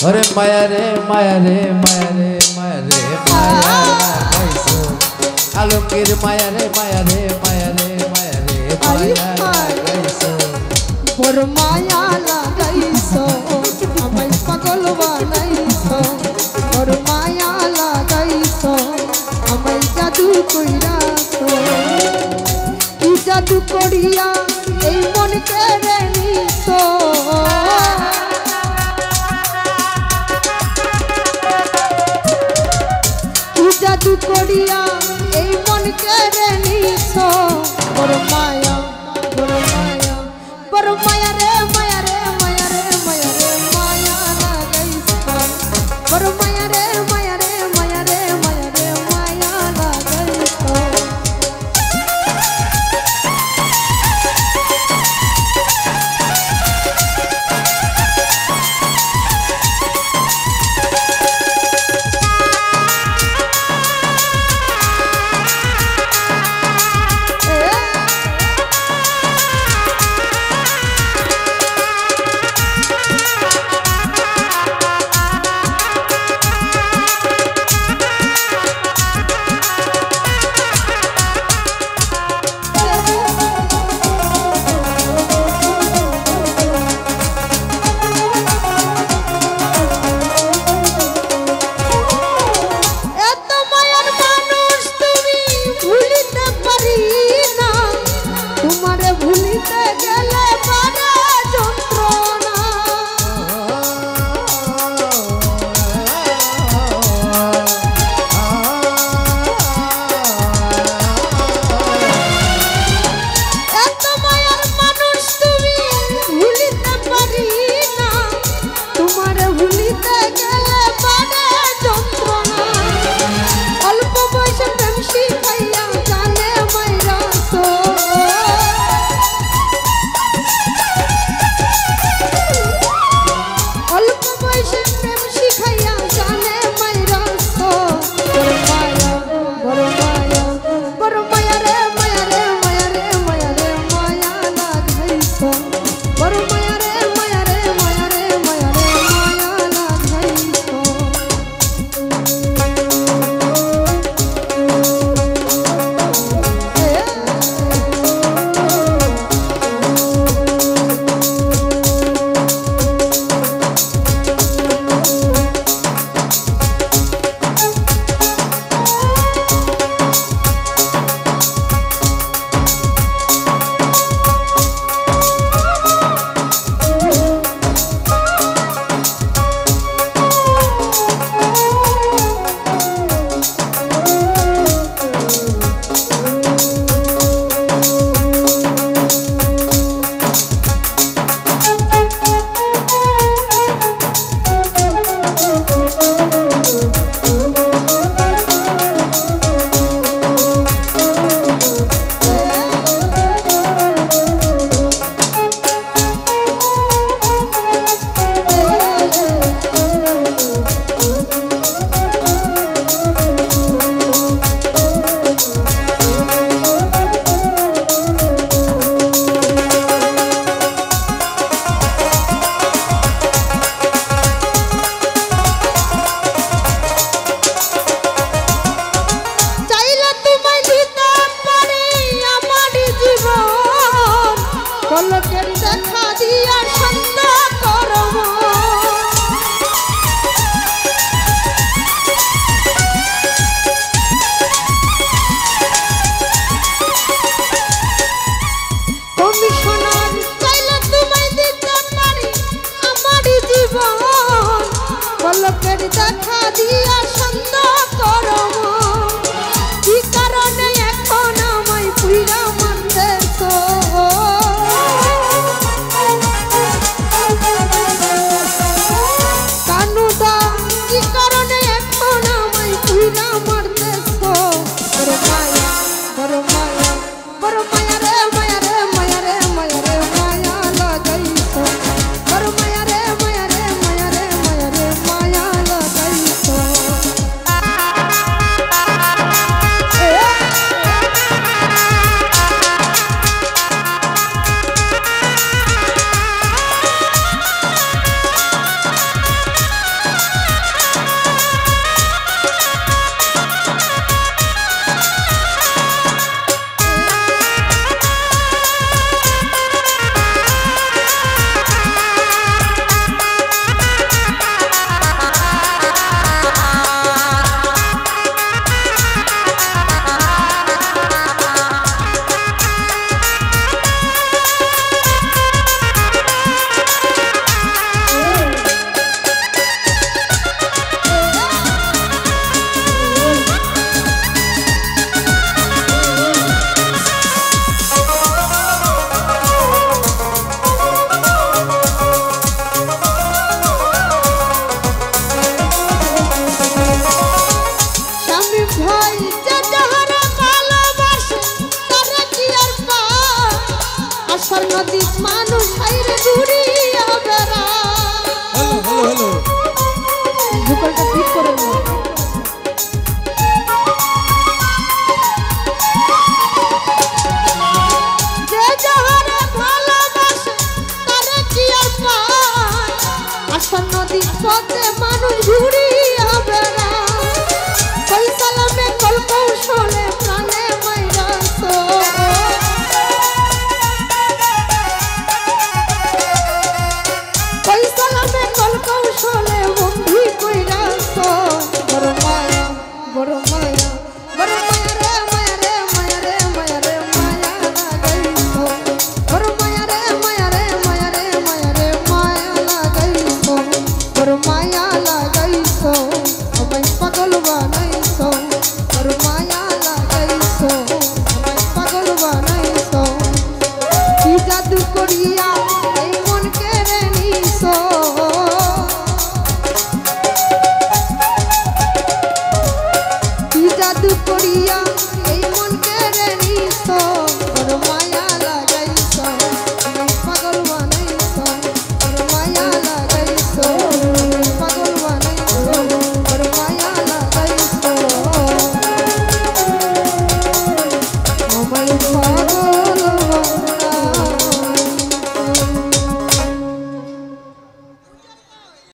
ওরে মায়া রে মায়া রে মায়া রে মায়া রে মায়া লাগাইছো আলমগীর মায়া রে মায়া রে মায়া রে মায়া রে মায়া লাগাইছো বড় মায়া লাগাইছো আমায় পাগল বানাইছো বড় মায়া লাগাইছো আমায় জাদু কইরাছো কি জাদু করিয়া এই মন কেড়ে নিছো জাদু করিয়া এই মন কেড়ে নিছো বড় মায়া বড় মায়া বড় মায়া রে মায়া রে মায়া রে মায়া রে মায়া লাগাইছো বড় মায়া রে মায়া রে মায়া রে মায়া রে মায়া লাগাইছো পলকের দেখা দিয়া ছন্দ করব কমিশনার চাইলে তোমায় দিতে পারি আমার জীবন পলকের দেখা দিয়া ছন্দ করব কি কারণে এখন আমায় পুইরা মানতেছো আসার নদী মানুষ হাইরে ঘুরিয়া বেড়া হ্যালো হ্যালো হ্যালো ভূকলটা ঠিক করে নাও। যে যাহারে ভালোবাসে তারে কি আর পায় আসার নদী পথে মানুষ ঘুরিয়া বেড়া কই সালামে কল কৌশলে প্রাণে মাইরাছ কই সালামে কল কৌশলে বন্ধু কইরাছ বড় মায়া বড় মায়া বড় মায়া রে মায়া রে মায়া রে মায়া রে মায়া লাগাইছ বড় মায়া রে মায়া রে মায়া রে মায়া রে মায়া লাগাইছ বড় মায়া লাগাইছ আমায় পাগল বানাইছ বড় মায়া লাগাইছ আমায় পাগল বানাইছ কি জাদু করিয়া